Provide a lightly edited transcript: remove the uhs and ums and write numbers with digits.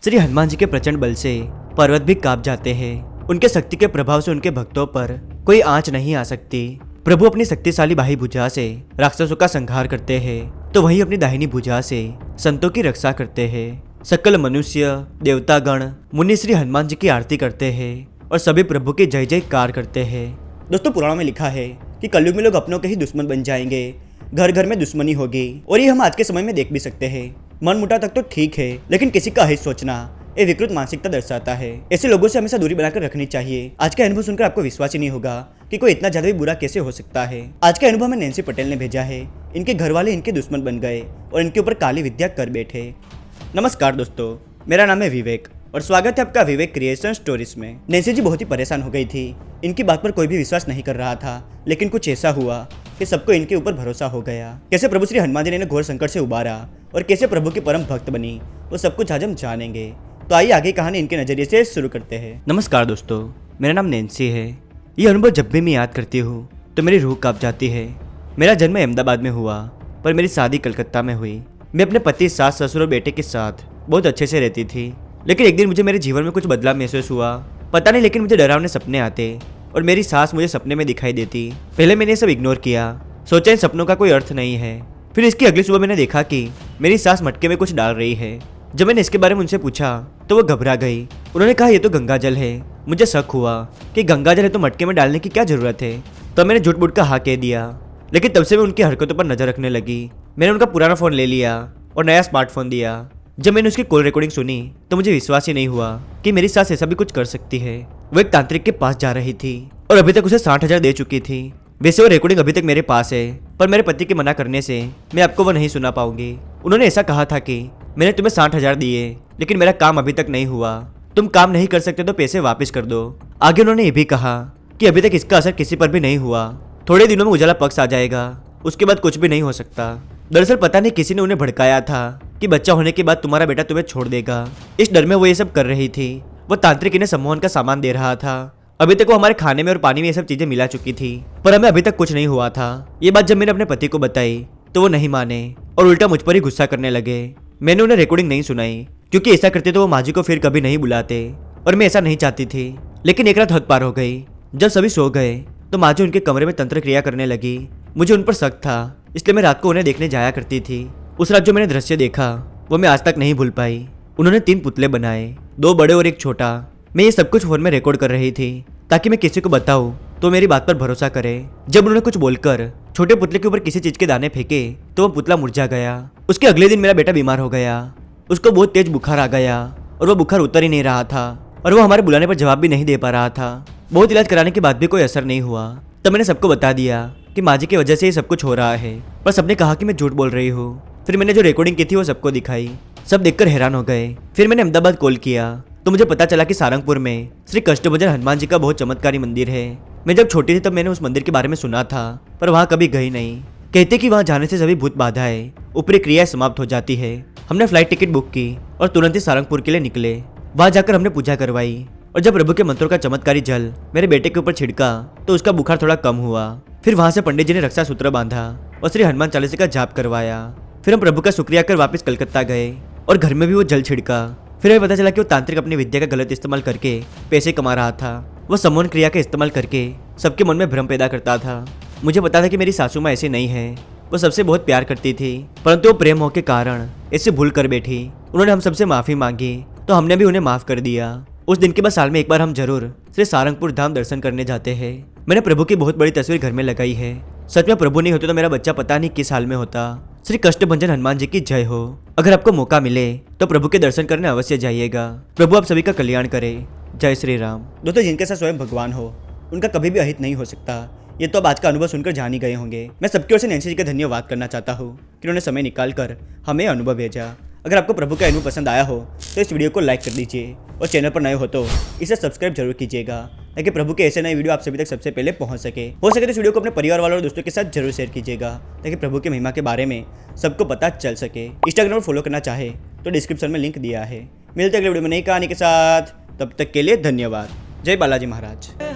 श्री हनुमान जी के प्रचंड बल से पर्वत भी कांप जाते हैं। उनके शक्ति के प्रभाव से उनके भक्तों पर कोई आंच नहीं आ सकती। प्रभु अपनी शक्तिशाली बाही भुजा से राक्षसों का संहार करते हैं, तो वहीं अपनी दाहिनी भुजा से संतों की रक्षा करते हैं। सकल मनुष्य, देवतागण, मुनि श्री हनुमान जी की आरती करते हैं और सभी प्रभु की जय जयकार करते हैं। दोस्तों, पुराणों में लिखा है कि कलयुग में लोग अपनों के ही दुश्मन बन जाएंगे, घर घर में दुश्मनी होगी, और ये हम आज के समय में देख भी सकते हैं। मन मुटा तक तो ठीक है, लेकिन किसी का हित सोचना ये विकृत मानसिकता दर्शाता है। ऐसे लोगों से हमेशा दूरी बनाकर रखनी चाहिए। आज का अनुभव सुनकर आपको विश्वास ही नहीं होगा कि कोई इतना ज्यादा भी बुरा कैसे हो सकता है। आज का अनुभव में नैन्सी पटेल ने भेजा है। इनके घर वाले इनके दुश्मन बन गए और इनके ऊपर काली विद्या कर बैठे। नमस्कार दोस्तों, मेरा नाम है विवेक और स्वागत है आपका विवेक क्रिएशन स्टोरीज में। नैन्सी जी बहुत ही परेशान हो गई थी। इनकी बात पर कोई भी विश्वास नहीं कर रहा था, लेकिन कुछ ऐसा हुआ कि सबको इनके ऊपर भरोसा हो गया। कैसे प्रभु श्री हनुमान जी ने इन्हें घोर संकट से उबारा और कैसे प्रभु की परम भक्त बनी, वो सब कुछ आज हम जानेंगे। तो आइए आगे कहानी इनके नजरिए से शुरू करते हैं। नमस्कार दोस्तों, मेरा नाम नैन्सी है। ये अनुभव जब भी मैं याद करती हूँ तो मेरी रूह कांप जाती है। मेरा जन्म अहमदाबाद में हुआ, पर मेरी शादी कलकत्ता में हुई। मैं अपने पति, सास, ससुर और बेटे के साथ बहुत अच्छे से रहती थी, लेकिन एक दिन मुझे मेरे जीवन में कुछ बदलाव महसूस हुआ। पता नहीं, लेकिन मुझे डरावने सपने आते और मेरी सास मुझे सपने में दिखाई देती। पहले मैंने सब इग्नोर किया, सोचा इन सपनों का कोई अर्थ नहीं है। फिर इसकी अगली सुबह मैंने देखा कि मेरी सास मटके में कुछ डाल रही है। जब मैंने इसके बारे में उनसे पूछा तो वो घबरा गई। उन्होंने कहा ये तो गंगा जल है। मुझे शक हुआ कि गंगा जल है तो मटके में डालने की क्या जरूरत है। तो मैंने झूठ मूठ का हाँ कह दिया, लेकिन तब से मैं उनकी हरकतों पर नजर रखने लगी। मैंने उनका पुराना फोन ले लिया और नया स्मार्टफोन दिया। जब मैंने उसकी कॉल रिकॉर्डिंग सुनी तो मुझे विश्वास ही नहीं हुआ कि मेरी सास ऐसा भी कुछ कर सकती है। वो एक तांत्रिक के पास जा रही थी और अभी तक उसे 60,000 दे चुकी थी। वैसे वो रिकॉर्डिंग अभी तक मेरे पास है, पर मेरे पति के मना करने से मैं आपको वो नहीं सुना पाऊंगी। उन्होंने ऐसा कहा था कि मैंने तुम्हें 60,000 दिए, लेकिन मेरा काम अभी तक नहीं हुआ। तुम काम नहीं कर सकते तो पैसे वापस कर दो। आगे उन्होंने ये भी कहा कि अभी तक इसका असर किसी पर भी नहीं हुआ। थोड़े दिनों में उजाला पक्ष आ जाएगा, उसके बाद कुछ भी नहीं हो सकता। दरअसल पता नहीं किसी ने उन्हें भड़काया था कि बच्चा होने के बाद तुम्हारा बेटा तुम्हें छोड़ देगा। इस डर में वो ये सब कर रही थी। वो तांत्रिक इन्हें सम्मोहन का सामान दे रहा था। अभी तक वो हमारे खाने में और पानी में ये सब चीजें मिला चुकी थी, पर हमें अभी तक कुछ नहीं हुआ था। ये बात जब मैंने अपने पति को बताई तो वो नहीं माने और उल्टा मुझ पर ही गुस्सा करने लगे। मैंने उन्हें रिकॉर्डिंग नहीं सुनाई, क्योंकि ऐसा करते तो वो माँ जी को फिर कभी नहीं बुलाते और मैं ऐसा नहीं चाहती थी। लेकिन एक रात हद पार हो गई। जब सभी सो गए तो माँ जी उनके कमरे में तंत्र क्रिया करने लगी। मुझे उन पर शक था, इसलिए मैं रात को उन्हें देखने जाया करती थी। उस रात जो मैंने दृश्य देखा वो मैं आज तक नहीं भूल पाई। उन्होंने 3 पुतले बनाए, 2 बड़े और 1 छोटा। मैं ये सब कुछ फोन में रिकॉर्ड कर रही थी ताकि मैं किसी को बताऊं तो मेरी बात पर भरोसा करे। जब उन्होंने कुछ बोलकर छोटे पुतले के ऊपर किसी चीज के दाने फेंके तो वो पुतला मुरझा गया। उसके अगले दिन मेरा बेटा बीमार हो गया। उसको बहुत तेज बुखार आ गया और वो बुखार उतर ही नहीं रहा था और वो हमारे बुलाने पर जवाब भी नहीं दे पा रहा था। बहुत इलाज कराने के बाद भी कोई असर नहीं हुआ। तब मैंने सबको बता दिया कि माँ जी की वजह से ये सब कुछ हो रहा है, पर सबने कहा कि मैं झूठ बोल रही हूँ। फिर मैंने जो रिकॉर्डिंग की थी वो सबको दिखाई। सब देखकर हैरान हो गए। फिर मैंने अहमदाबाद कॉल किया तो मुझे पता चला कि सारंगपुर में श्री कष्टभंजन हनुमान जी का बहुत चमत्कारी मंदिर है। मैं जब छोटी थी तब मैंने उस मंदिर के बारे में सुना था, पर वहाँ कभी गई नहीं। कहते कि वहाँ जाने से सभी भूत बाधाएं, ऊपरी क्रियाएं समाप्त हो जाती है। हमने फ्लाइट टिकट बुक की और तुरंत ही सारंगपुर के लिए निकले। वहाँ जाकर हमने पूजा करवाई और जब प्रभु के मंत्रों का चमत्कारी जल मेरे बेटे के ऊपर छिड़का तो उसका बुखार थोड़ा कम हुआ। फिर वहाँ से पंडित जी ने रक्षा सूत्र बांधा और श्री हनुमान चालीसा का जाप करवाया। फिर हम प्रभु का शुक्रिया कर वापस कलकत्ता गए और घर में भी वो जल छिड़का। फिर हमें पता चला कि वो तांत्रिक अपनी विद्या का गलत इस्तेमाल करके पैसे कमा रहा था। वो सम्मोहन क्रिया का इस्तेमाल करके सबके मन में भ्रम पैदा करता था। मुझे पता था कि मेरी सासू माँ ऐसी नहीं है। वो सबसे बहुत प्यार करती थी, परंतु वो प्रेम मोह के कारण ऐसे भूल कर बैठी। उन्होंने हम सबसे माफी मांगी तो हमने भी उन्हें माफ कर दिया। उस दिन के बाद साल में एक बार हम जरूर श्री सारंगपुर धाम दर्शन करने जाते हैं। मैंने प्रभु की बहुत बड़ी तस्वीर घर में लगाई है। सच में प्रभु नहीं होते तो मेरा बच्चा पता नहीं किस हाल में होता। श्री कष्टभंजन हनुमान जी की जय हो। अगर आपको मौका मिले तो प्रभु के दर्शन करने अवश्य जाइएगा। प्रभु आप सभी का कल्याण करे। जय श्री राम। दोस्तों, जिनके साथ स्वयं भगवान हो उनका कभी भी अहित नहीं हो सकता। ये तो अब आज का अनुभव सुनकर जान ही गए होंगे। मैं सबकी ओर से नैन्सी जी का धन्यवाद करना चाहता हूँ कि उन्होंने समय निकालकर हमें अनुभव भेजा। अगर आपको प्रभु का अनुभव पसंद आया हो तो इस वीडियो को लाइक कर दीजिए और चैनल पर नए हो तो इसे सब्सक्राइब जरूर कीजिएगा, ताकि प्रभु के ऐसे नए वीडियो आप सभी तक सबसे पहले पहुंच सके। हो सके तो इस वीडियो को अपने परिवार वालों और दोस्तों के साथ जरूर शेयर कीजिएगा, ताकि प्रभु की महिमा के बारे में सबको पता चल सके। इंस्टाग्राम पर फॉलो करना चाहे तो डिस्क्रिप्शन में लिंक दिया है। मिलते अगले वीडियो में नई कहानी के साथ, तब तक के लिए धन्यवाद। जय बालाजी महाराज।